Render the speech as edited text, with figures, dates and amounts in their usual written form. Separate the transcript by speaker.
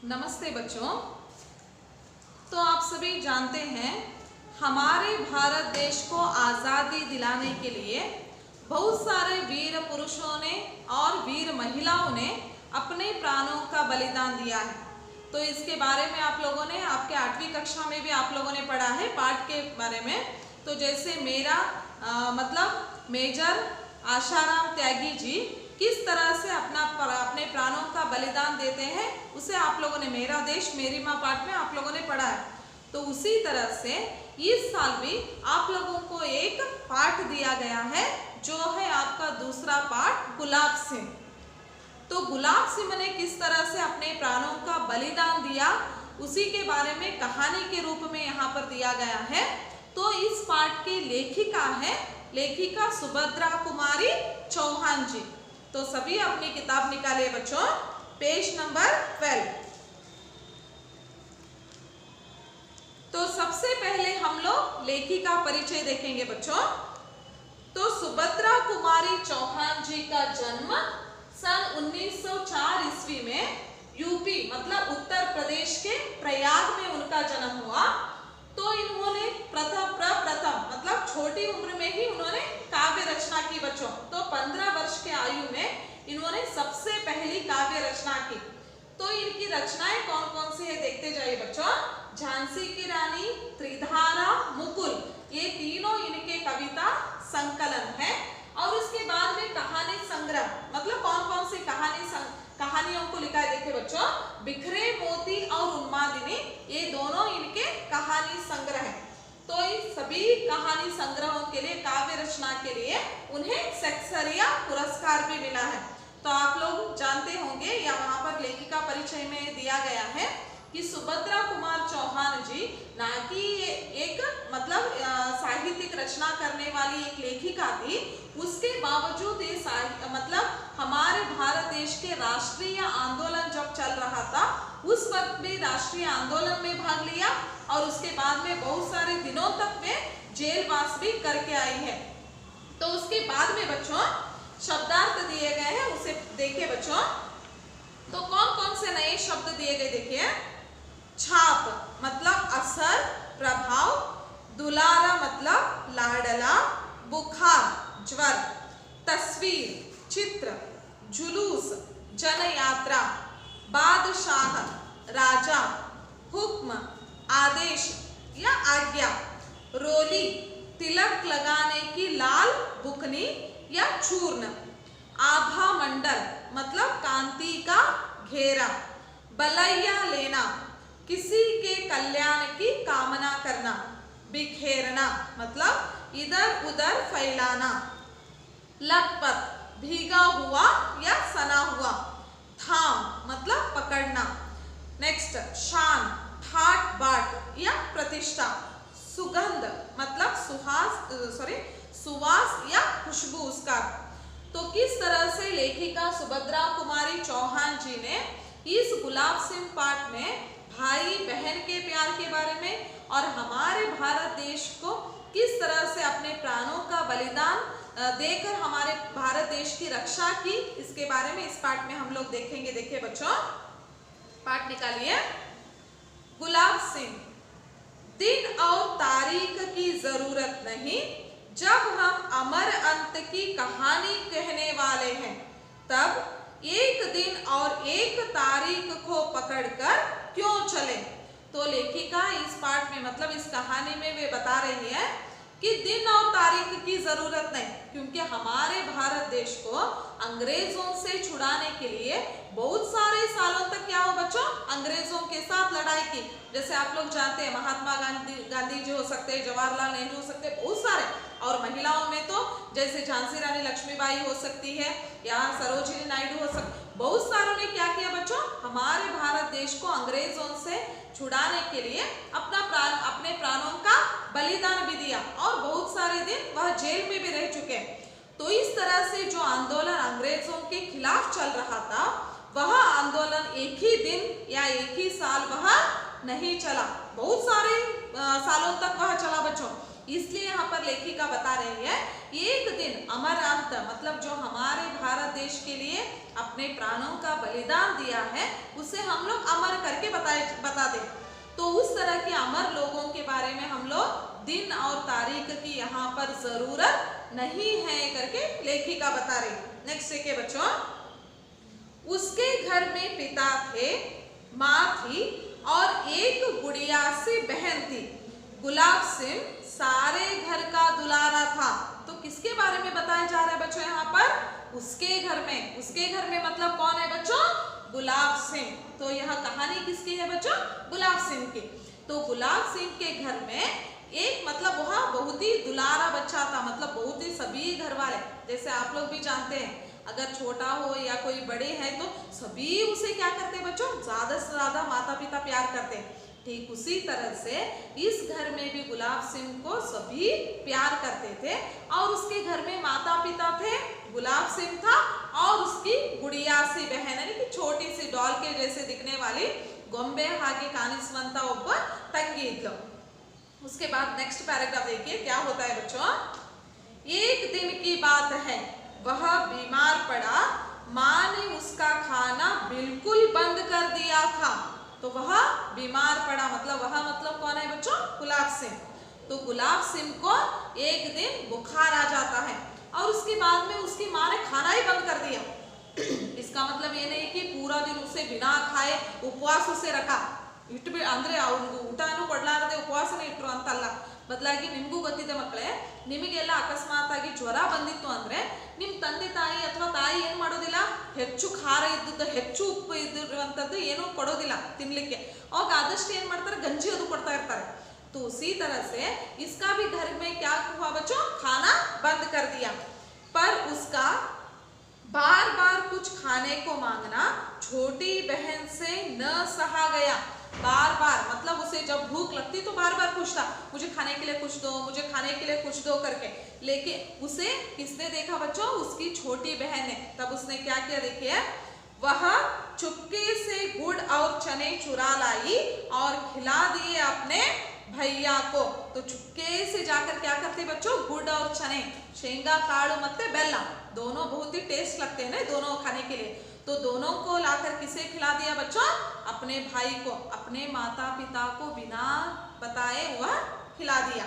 Speaker 1: नमस्ते बच्चों। तो आप सभी जानते हैं हमारे भारत देश को आज़ादी दिलाने के लिए बहुत सारे वीर पुरुषों ने और वीर महिलाओं ने अपने प्राणों का बलिदान दिया है। तो इसके बारे में आप लोगों ने आपके 8वीं कक्षा में भी आप लोगों ने पढ़ा है पाठ के बारे में। तो जैसे मेरा मेजर आशाराम त्यागी जी किस तरह से अपने प्राणों का बलिदान देते हैं उसे आप लोगों ने मेरा देश मेरी माँ पाठ में आप लोगों ने पढ़ा है। तो उसी तरह से इस साल भी आप लोगों को एक पाठ दिया गया है जो है आपका दूसरा पाठ गुलाब सिंह। तो गुलाब सिंह ने किस तरह से अपने प्राणों का बलिदान दिया उसी के बारे में कहानी के रूप में यहाँ पर दिया गया है। तो इस पाठ की लेखिका सुभद्रा कुमारी चौहान जी। तो सभी अपनी किताब निकालिए बच्चों, पेज नंबर 12। तो सबसे पहले हम लोग लेखिका परिचय देखेंगे बच्चों। तो सुभद्रा कुमारी चौहान जी का जन्म सन 1904 ईस्वी में यूपी उत्तर प्रदेश के प्रयाग में उनका जन्म हुआ। तो इन्होंने प्रथम छोटी उम्र में ही उन्होंने काव्य रचना की बच्चों। तो 15 वर्ष के आयु में इन्होंने सबसे पहली काव्य रचना की। तो इनकी रचनाएं कौन कौन सी है देखते जाइए बच्चों। झांसी की रानी, त्रिधारा, मुकुल, ये तीनों इनके कविता संकलन है। और उसके बाद में कहानी संग्रह कौन कौन सी कहानियों को लिखा है देखिए बच्चों। बिखरे मोती और उन्मादिनी, ये दोनों इनके कहानी संग्रह है। तो इन सभी कहानी संग्रहों के लिए काव्य रचना के लिए उन्हें सेक्सरिया पुरस्कार भी मिला है। तो आप लोग जानते होंगे या वहां पर लेखिका परिचय में दिया गया है कि सुभद्रा कुमार चौहान जी ना कि एक साहित्यिक रचना करने वाली एक लेखिका थी, उसके बावजूद ये हमारे भारत देश के राष्ट्रीय आंदोलन जब चल रहा था उस वक्त भी राष्ट्रीय आंदोलन में भाग लिया और उसके बाद में बहुत सारे दिनों तक वे जेलवास भी करके आई है। तो उसके बाद में बच्चों शब्दार्थ दिए गए हैं, उसे देखिए बच्चों। तो कौन कौन से नए शब्द दिए गए देखिए। छाप असर, प्रभाव, दुलारा लाडला, बुखार ज्वर, तस्वीर चित्र, जुलूस जनयात्रा, बादशाह राजा, हुक्म आदेश या आज्ञा, रोली तिलक लगाने की लाल बुकनी या चूर्ण, आभा मंडल कांति का घेरा, बलैया लेना किसी के कल्याण की कामना करना, बिखेरना इधर उधर फैलाना, लटपट भीगा हुआ या सना हुआ, थाम पकड़ना। नेक्स्ट शान ठाट बाट या प्रतिष्ठा, सुगंध सुवास या खुशबू उसका। तो किस तरह से लेखिका सुभद्रा कुमारी चौहान जी ने इस गुलाब सिंह पाठ में भाई बहन के प्यार के बारे में और हमारे भारत देश को किस तरह से अपने प्राणों का बलिदान देकर हमारे भारत देश की रक्षा की, इसके बारे में इस पाठ में हम लोग देखेंगे। देखिए बच्चों, पाठ निकालिए। गुलाब सिंह। दिन और तारीख की जरूरत नहीं, जब हम अमर अंत की कहानी कहने वाले हैं तब एक दिन और एक तारीख को पकड़कर क्यों चले। तो लेखिका इस पाठ में इस कहानी में वे बता रही है कि दिन और तारीख की जरूरत नहीं, क्योंकि हमारे भारत देश को अंग्रेजों से छुड़ाने के लिए बहुत सारे सालों तक क्या हो बच्चों, अंग्रेजों के साथ लड़ाई की। जैसे आप लोग जानते हैं महात्मा गांधी जी हो सकते हैं, जवाहरलाल नेहरू हो सकते हैं, बहुत सारे। और महिलाओं में तो जैसे झांसी रानी लक्ष्मीबाई हो सकती है या सरोजिनी नायडू हो सकती, बहुत सारों ने क्या किया बच्चों, हमारे भारत देश को अंग्रेजों से छुड़ाने के लिए अपने प्राणों का बलिदान भी दिया और बहुत सारे दिन वह जेल में भी रह चुके। तो इस तरह से जो आंदोलन अंग्रेजों के खिलाफ चल रहा था वह आंदोलन एक ही दिन या एक ही साल वह नहीं चला, बहुत सारे सालों तक वह चला बच्चों। इसलिए यहाँ पर लेखिका बता रही है एक दिन अमरनाथ मतलब जो हमारे भारत देश के लिए अपने प्राणों का बलिदान दिया है उसे हम लोग अमर करके बता दें। तो उस तरह के अमर लोगों के बारे में हम लोग दिन और तारीख की यहाँ पर जरूरत नहीं है करके लेखिका बता रही। नेक्स्ट देखिए बच्चों, उसके घर में पिता थे, माँ थी और एक गुड़िया सी बहन थी। गुलाब सिंह सारे घर का दुलारा था। तो किसके बारे में बताया जा रहा है बच्चों यहाँ पर? उसके घर में। उसके घर में मतलब कौन है बच्चों? गुलाब सिंह। तो यह कहानी किसकी है बच्चों? गुलाब सिंह की। तो गुलाब सिंह के घर में एक मतलब वह बहुत ही दुलारा बच्चा था, मतलब बहुत ही सभी घर वाले, जैसे आप लोग भी जानते हैं अगर छोटा हो या कोई बड़े हैं तो सभी उसे क्या करते हैं बच्चों? ज्यादा से ज्यादा माता पिता प्यार करते हैं। ठीक उसी तरह से इस घर में भी गुलाब सिंह को सभी प्यार करते थे और उसके घर में माता पिता थे, गुलाब सिंह था और उसकी गुड़िया सी बहन यानी कि छोटी सी डॉल के जैसे दिखने वाली ಗೊಂಬೆ ಹಾಗೆ ಕಾಣಿಸುವಂತ ಒಬ್ಬ ತಂಗಿ ಇದ್ಲು। उसके बाद नेक्स्ट पैराग्राफ देखिए क्या होता है बच्चों। एक दिन की बात है, वह बीमार पड़ा, माँ ने उसका खाना बिल्कुल बंद कर दिया था। तो वह बीमार पड़ा मतलब कौन है बच्चों? गुलाब सिंह। तो गुलाब सिंह को एक दिन बुखार आ जाता है और उसके बाद में उसकी माँ ने खाना ही बंद कर दिया। इसका मतलब ये नहीं कि पूरा दिन उसे बिना खाए उपवास उसे रखा, ಇಟ್ಟು ಅಂದ್ರೆ ಅವ್ನಿಗೆ ಊಟನೂ ಕೊಡ್ಲಾರದೆ ಉಪವಾಸನೇ ಇಟ್ರು ಅಂತಲ್ಲ, ಬದಲಾಗಿ ನಿಮಗೂ ಗೊತ್ತಿದೆ ಮಕ್ಕಳೇ, ನಿಮಗೆಲ್ಲ ಅಕಸ್ಮಾತ್ ಆಗಿ ಜ್ವರ ಬಂದಿತ್ತು ಅಂದ್ರೆ ನಿಮ್ಮ ತಂದೆ ತಾಯಿ ಅಥವಾ ತಾಯಿ ಏನು ಮಾಡೋದಿಲ್ಲ, ಹೆಚ್ಚು ಖಾರ ಇದ್ದದ್ದು ಹೆಚ್ಚು ಉಪ್ಪು ಇದ್ದಿರುವಂಥದ್ದು ಏನೂ ಕೊಡೋದಿಲ್ಲ ತಿನ್ಲಿಕ್ಕೆ, ಅವಾಗ ಆದಷ್ಟು ಏನು ಮಾಡ್ತಾರೆ ಗಂಜಿ ಅದು ಕೊಡ್ತಾ ಇರ್ತಾರೆ। तो उसी तरह से इसका भी घर में क्या हुआ बच्चों? खाना बंद कर दिया। पर उसका बार बार कुछ खाने को मांगना छोटी बहन से न सहा गया। बार बार मतलब उसे जब भूख लगती तो बार बार पूछता मुझे खाने के लिए कुछ दो, मुझे खाने के लिए कुछ दो करके, लेकिन उसे किसने देखा बच्चों? उसकी छोटी बहन ने। तब उसने क्या किया देखिए, वह चुपके से गुड़ और चने चुरा लाई और खिला दिए अपने भैया को। तो चुपके से जाकर क्या करते बच्चों? गुड़ और चने, शेंगा काड़ू मत्ते बेल्ला, दोनों बहुत ही टेस्ट लगते हैं ना दोनों खाने के लिए। तो दोनों को लाकर किसे खिला दिया बच्चों? अपने भाई को, अपने माता पिता को बिना बताए वह खिला दिया।